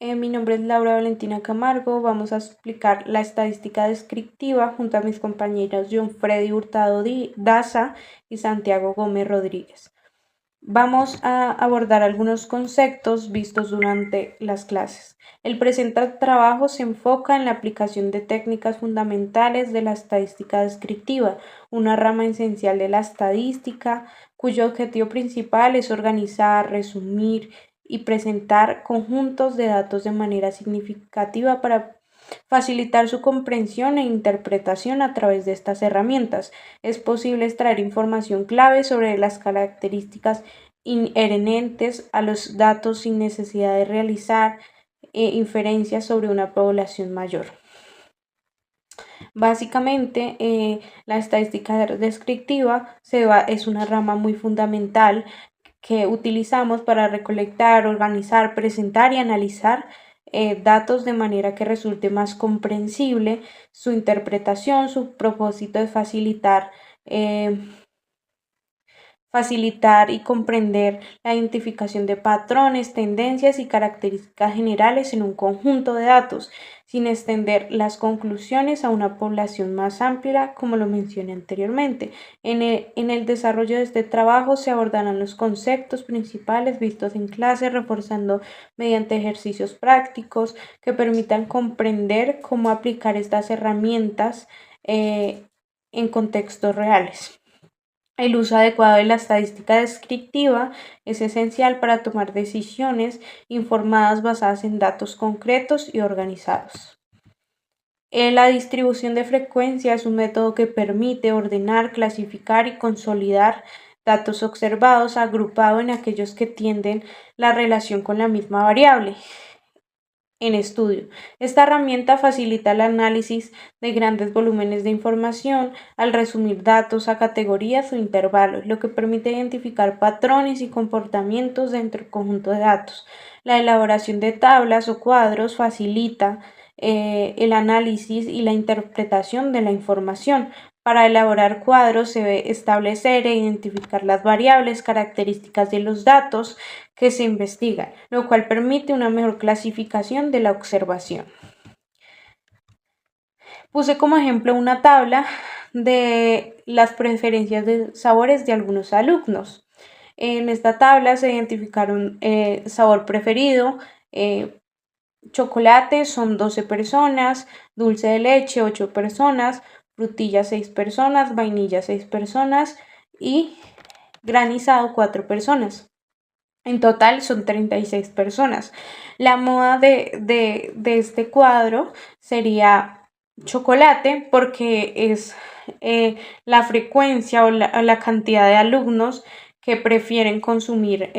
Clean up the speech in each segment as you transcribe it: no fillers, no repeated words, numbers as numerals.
Mi nombre es Laura Valentina Camargo. Vamos a explicar la estadística descriptiva junto a mis compañeros John Freddy Hurtado Daza y Santiago Gómez Rodríguez. Vamos a abordar algunos conceptos vistos durante las clases. El presente trabajo se enfoca en la aplicación de técnicas fundamentales de la estadística descriptiva, una rama esencial de la estadística, cuyo objetivo principal es organizar, resumir y presentar conjuntos de datos de manera significativa para facilitar su comprensión e interpretación a través de estas herramientas. Es posible extraer información clave sobre las características inherentes a los datos sin necesidad de realizar inferencias sobre una población mayor. Básicamente, la estadística descriptiva es una rama muy fundamental que utilizamos para recolectar, organizar, presentar y analizar datos de manera que resulte más comprensible su interpretación. Su propósito es facilitar y comprender la identificación de patrones, tendencias y características generales en un conjunto de datos, sin extender las conclusiones a una población más amplia, como lo mencioné anteriormente. En el desarrollo de este trabajo se abordarán los conceptos principales vistos en clase, reforzando mediante ejercicios prácticos que permitan comprender cómo aplicar estas herramientas en contextos reales. El uso adecuado de la estadística descriptiva es esencial para tomar decisiones informadas basadas en datos concretos y organizados. La distribución de frecuencia es un método que permite ordenar, clasificar y consolidar datos observados, agrupado en aquellos que tienden la relación con la misma variable en estudio. Esta herramienta facilita el análisis de grandes volúmenes de información al resumir datos a categorías o intervalos, lo que permite identificar patrones y comportamientos dentro del conjunto de datos. La elaboración de tablas o cuadros facilita el análisis y la interpretación de la información. Para elaborar cuadros se debe establecer e identificar las variables características de los datos que se investigan, lo cual permite una mejor clasificación de la observación. Puse como ejemplo una tabla de las preferencias de sabores de algunos alumnos. En esta tabla se identificaron sabor preferido, chocolate son 12 personas, dulce de leche 8 personas, frutilla 6 personas, vainilla 6 personas y granizado 4 personas. En total son 36 personas. La moda de este cuadro sería chocolate porque es la frecuencia o la cantidad de alumnos que prefieren consumir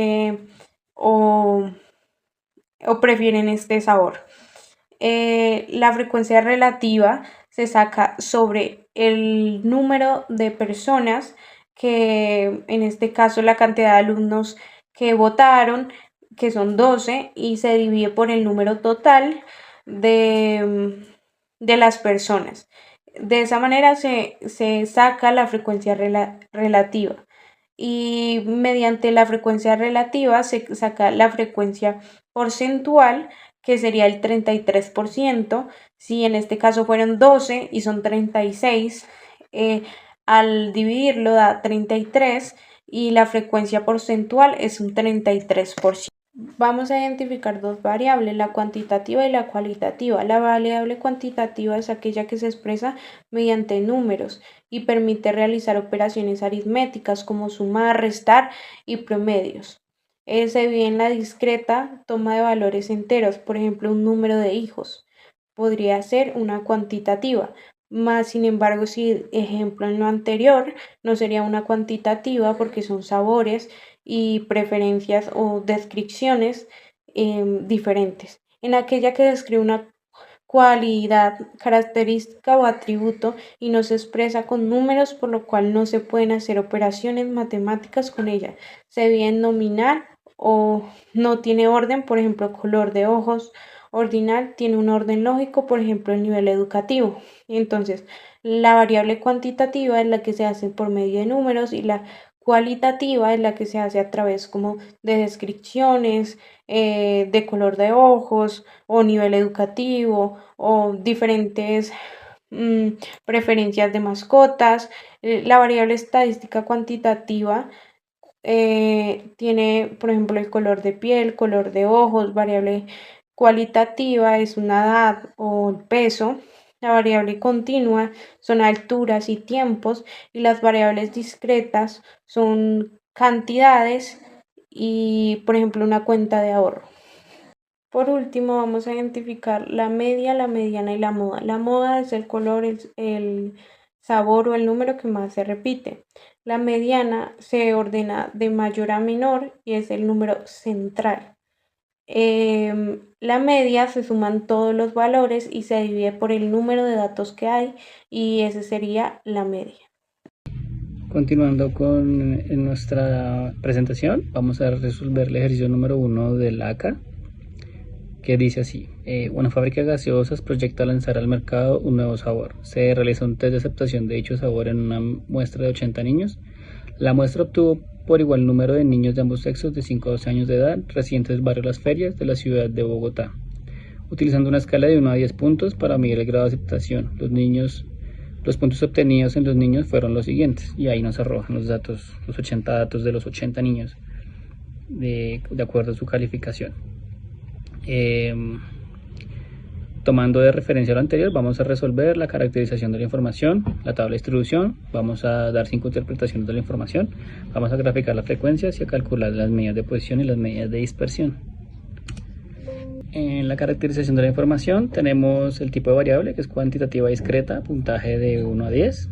o prefieren este sabor. La frecuencia relativa se saca sobre el número de personas que, en este caso, la cantidad de alumnos que votaron, que son 12, y se divide por el número total de las personas. De esa manera se saca la frecuencia relativa. Y mediante la frecuencia relativa se saca la frecuencia porcentual, que sería el 33%. Si en este caso fueron 12 y son 36, al dividirlo da 33 y la frecuencia porcentual es un 33%. Vamos a identificar dos variables, la cuantitativa y la cualitativa. La variable cuantitativa es aquella que se expresa mediante números y permite realizar operaciones aritméticas como sumar, restar y promedios. Se divide en la discreta toma de valores enteros, por ejemplo, un número de hijos. Podría ser una cuantitativa, más sin embargo, si ejemplo en lo anterior no sería una cuantitativa porque son sabores y preferencias o descripciones diferentes. En aquella que describe una cualidad, característica o atributo y no se expresa con números, por lo cual no se pueden hacer operaciones matemáticas con ella. Se debe nominar o no tiene orden, por ejemplo, color de ojos. Ordinal tiene un orden lógico, por ejemplo, el nivel educativo. Entonces, la variable cuantitativa es la que se hace por medio de números y la cualitativa es la que se hace a través como de descripciones, de color de ojos o nivel educativo o diferentes preferencias de mascotas. La variable estadística cuantitativa tiene, por ejemplo, el color de piel, color de ojos. Variable cualitativa es una edad o el peso. La variable continua son alturas y tiempos, y las variables discretas son cantidades y, por ejemplo, una cuenta de ahorro. Por último, vamos a identificar la media, la mediana y la moda. La moda es el color, el sabor o el número que más se repite. La mediana se ordena de mayor a menor y es el número central. La media se suman todos los valores y se divide por el número de datos que hay, y ese sería la media. Continuando con nuestra presentación, vamos a resolver el ejercicio número 1 del ACA, que dice así: una fábrica de gaseosas proyecta lanzar al mercado un nuevo sabor. Se realiza un test de aceptación de dicho sabor en una muestra de 80 niños. La muestra obtuvo por igual número de niños de ambos sexos de 5 a 12 años de edad, residentes del barrio Las Ferias de la ciudad de Bogotá, utilizando una escala de 1 a 10 puntos para medir el grado de aceptación. Los puntos obtenidos en los niños fueron los siguientes, y ahí nos arrojan los datos, los 80 datos de los 80 niños de acuerdo a su calificación. Tomando de referencia lo anterior, vamos a resolver la caracterización de la información, la tabla de distribución. Vamos a dar 5 interpretaciones de la información, vamos a graficar las frecuencias y a calcular las medidas de posición y las medidas de dispersión. En la caracterización de la información tenemos el tipo de variable, que es cuantitativa discreta, puntaje de 1 a 10.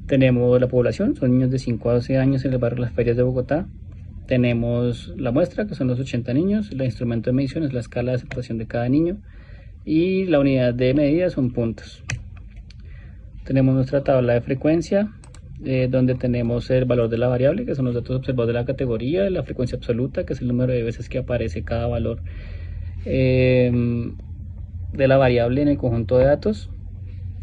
Tenemos la población, son niños de 5 a 12 años en el barrio Las Ferias de Bogotá. Tenemos la muestra, que son los 80 niños. El instrumento de medición es la escala de aceptación de cada niño, y la unidad de medida son puntos. Tenemos nuestra tabla de frecuencia, donde tenemos el valor de la variable, que son los datos observados de la categoría, la frecuencia absoluta, que es el número de veces que aparece cada valor de la variable en el conjunto de datos.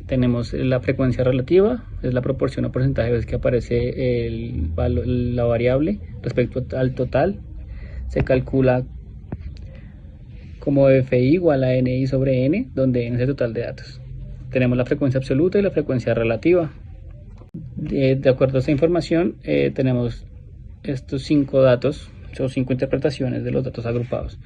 Tenemos la frecuencia relativa, es la proporción o porcentaje de veces que aparece la variable respecto al total. Se calcula como FI igual a NI sobre N, donde N es el total de datos. Tenemos la frecuencia absoluta y la frecuencia relativa. De acuerdo a esta información, tenemos estos 5 datos, son 5 interpretaciones de los datos agrupados.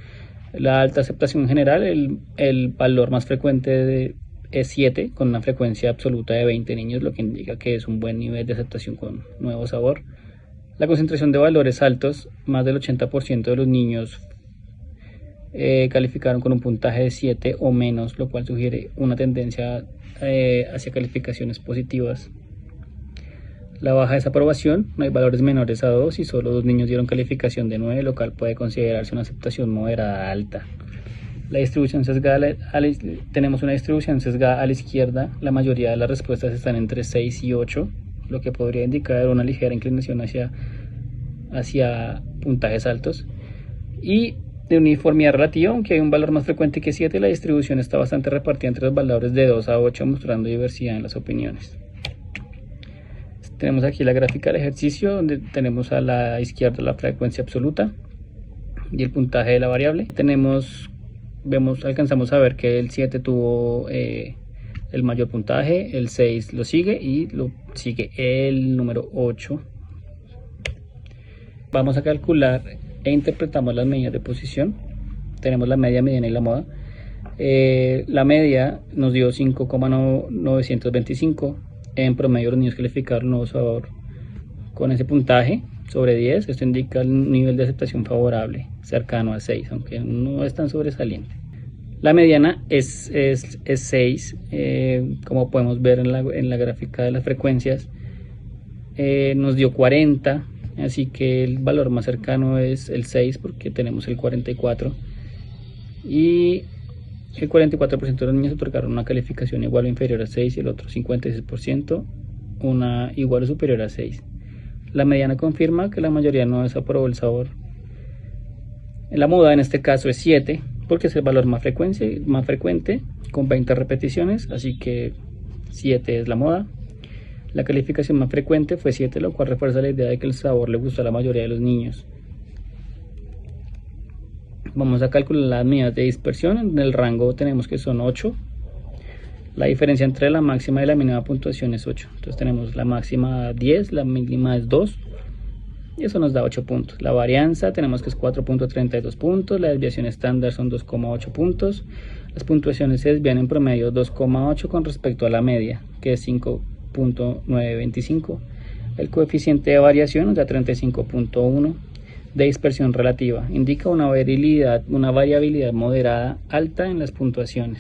La alta aceptación en general, el valor más frecuente es 7, con una frecuencia absoluta de 20 niños, lo que indica que es un buen nivel de aceptación con nuevo sabor. La concentración de valores altos, más del 80% de los niños calificaron con un puntaje de 7 o menos, lo cual sugiere una tendencia hacia calificaciones positivas. La baja desaprobación, no hay valores menores a 2 y solo 2 niños dieron calificación de 9, lo cual puede considerarse una aceptación moderada alta. La distribución sesgada, tenemos una distribución sesgada a la izquierda. La mayoría de las respuestas están entre 6 y 8, lo que podría indicar una ligera inclinación hacia puntajes altos. Y de uniformidad relativa, aunque hay un valor más frecuente que 7, la distribución está bastante repartida entre los valores de 2 a 8, mostrando diversidad en las opiniones. Tenemos aquí la gráfica del ejercicio, donde tenemos a la izquierda la frecuencia absoluta y el puntaje de la variable. Alcanzamos a ver que el 7 tuvo el mayor puntaje, el 6 lo sigue y lo sigue el número 8. Vamos a calcular e interpretamos las medidas de posición. Tenemos la media, mediana y la moda. La media nos dio 5,925. En promedio los niños calificaron nuevo sabor con ese puntaje sobre 10. Esto indica el nivel de aceptación favorable, cercano a 6, aunque no es tan sobresaliente. La mediana es 6, como podemos ver en la gráfica de las frecuencias. Nos dio 40, así que el valor más cercano es el 6, porque tenemos el 44, y el 44% de los niños otorgaron una calificación igual o inferior a 6 y el otro 56% una igual o superior a 6. La mediana confirma que la mayoría no desaprobó el sabor. La moda en este caso es 7, porque es el valor más frecuente con 20 repeticiones, así que 7 es la moda. La calificación más frecuente fue 7, lo cual refuerza la idea de que el sabor le gustó a la mayoría de los niños. Vamos a calcular las medidas de dispersión. En el rango tenemos que son 8. La diferencia entre la máxima y la mínima puntuación es 8. Entonces tenemos la máxima 10, la mínima es 2. Y eso nos da 8 puntos. La varianza tenemos que es 4.32 puntos. La desviación estándar son 2,8 puntos. Las puntuaciones se desvían en promedio 2,8 con respecto a la media, que es 5.925. El coeficiente de variación nos da 35.1. De dispersión relativa indica una variabilidad moderada alta en las puntuaciones.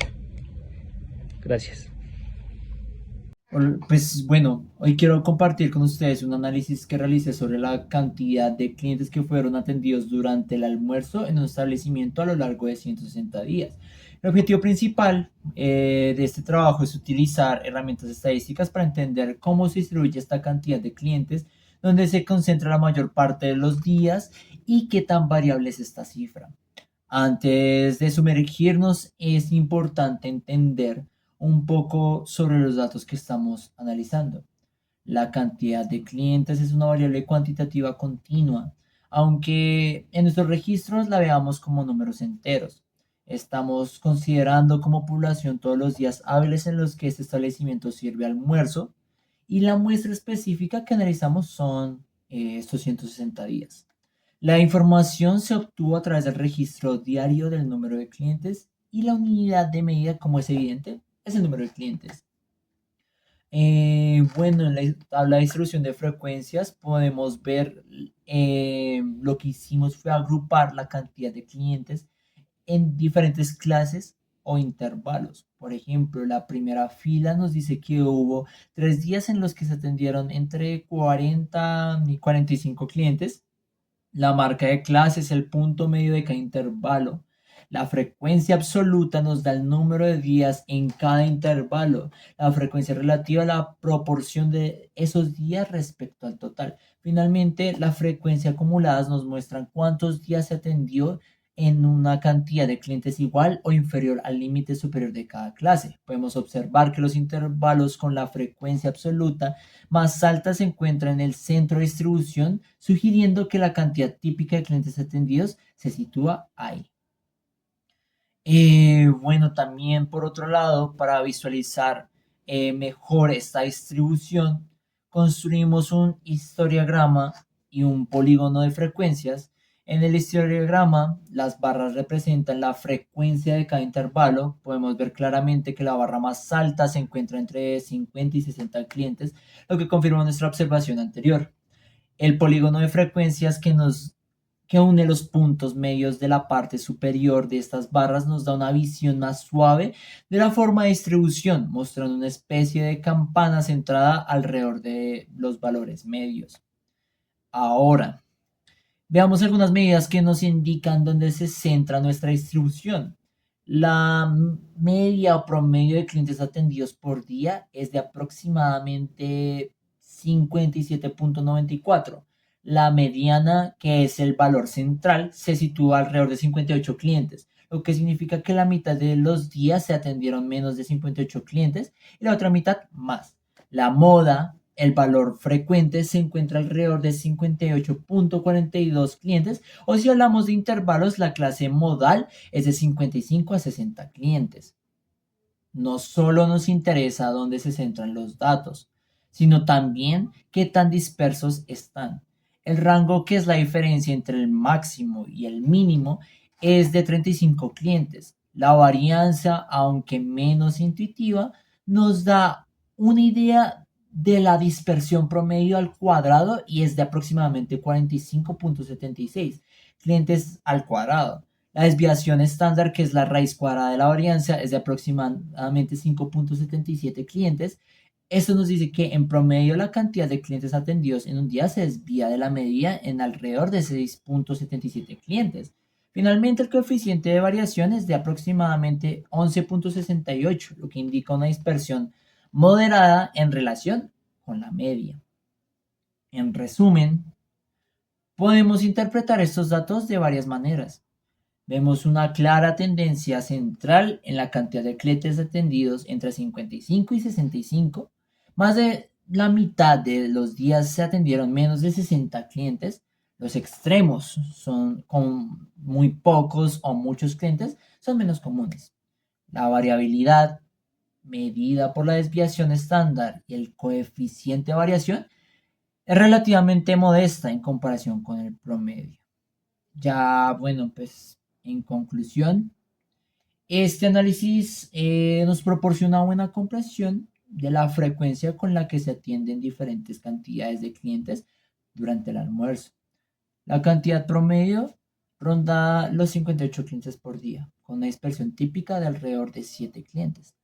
Gracias. Pues bueno, hoy quiero compartir con ustedes un análisis que realicé sobre la cantidad de clientes que fueron atendidos durante el almuerzo en un establecimiento a lo largo de 160 días. El objetivo principal de este trabajo es utilizar herramientas estadísticas para entender cómo se distribuye esta cantidad de clientes, dónde se concentra la mayor parte de los días y qué tan variable es esta cifra. Antes de sumergirnos, es importante entender un poco sobre los datos que estamos analizando. La cantidad de clientes es una variable cuantitativa continua, aunque en nuestros registros la veamos como números enteros. Estamos considerando como población todos los días hábiles en los que este establecimiento sirve almuerzo y la muestra específica que analizamos son estos 160 días. La información se obtuvo a través del registro diario del número de clientes y la unidad de medida, como es evidente, es el número de clientes. Bueno, en la tabla de distribución de frecuencias podemos ver lo que hicimos fue agrupar la cantidad de clientes en diferentes clases o intervalos. Por ejemplo, la primera fila nos dice que hubo 3 días en los que se atendieron entre 40 y 45 clientes. La marca de clase es el punto medio de cada intervalo. La frecuencia absoluta nos da el número de días en cada intervalo. La frecuencia relativa a la proporción de esos días respecto al total. Finalmente, la frecuencia acumuladas nos muestran cuántos días se atendió en una cantidad de clientes igual o inferior al límite superior de cada clase. Podemos observar que los intervalos con la frecuencia absoluta más alta se encuentra en el centro de distribución, sugiriendo que la cantidad típica de clientes atendidos se sitúa ahí. Bueno, también por otro lado, para visualizar mejor esta distribución, construimos un histograma y un polígono de frecuencias. En el histograma, las barras representan la frecuencia de cada intervalo. Podemos ver claramente que la barra más alta se encuentra entre 50 y 60 clientes, lo que confirma nuestra observación anterior. El polígono de frecuencias que une los puntos medios de la parte superior de estas barras nos da una visión más suave de la forma de distribución, mostrando una especie de campana centrada alrededor de los valores medios. Ahora, veamos algunas medidas que nos indican dónde se centra nuestra distribución. La media o promedio de clientes atendidos por día es de aproximadamente 57.94. La mediana, que es el valor central, se sitúa alrededor de 58 clientes, lo que significa que la mitad de los días se atendieron menos de 58 clientes y la otra mitad más. La moda, el valor frecuente, se encuentra alrededor de 58.42 clientes, o si hablamos de intervalos, la clase modal es de 55 a 60 clientes. No solo nos interesa dónde se centran los datos, sino también qué tan dispersos están. El rango, que es la diferencia entre el máximo y el mínimo, es de 35 clientes. La varianza, aunque menos intuitiva, nos da una idea de la dispersión promedio al cuadrado y es de aproximadamente 45.76 clientes al cuadrado. La desviación estándar, que es la raíz cuadrada de la varianza, es de aproximadamente 5.77 clientes. Esto nos dice que en promedio la cantidad de clientes atendidos en un día se desvía de la media en alrededor de 6.77 clientes. Finalmente, el coeficiente de variación es de aproximadamente 11.68, lo que indica una dispersión moderada en relación con la media. En resumen, podemos interpretar estos datos de varias maneras. Vemos una clara tendencia central en la cantidad de clientes atendidos entre 55 y 65, más la mitad de los días se atendieron menos de 60 clientes. Los extremos son con muy pocos o muchos clientes, son menos comunes. La variabilidad medida por la desviación estándar y el coeficiente de variación es relativamente modesta en comparación con el promedio. Ya, bueno, pues en conclusión, este análisis nos proporciona una buena comprensión de la frecuencia con la que se atienden diferentes cantidades de clientes durante el almuerzo. La cantidad promedio ronda los 58 clientes por día, con una dispersión típica de alrededor de 7 clientes.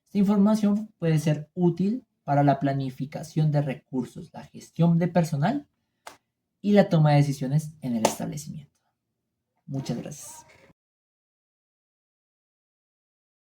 Esta información puede ser útil para la planificación de recursos, la gestión de personal y la toma de decisiones en el establecimiento. Muchas gracias.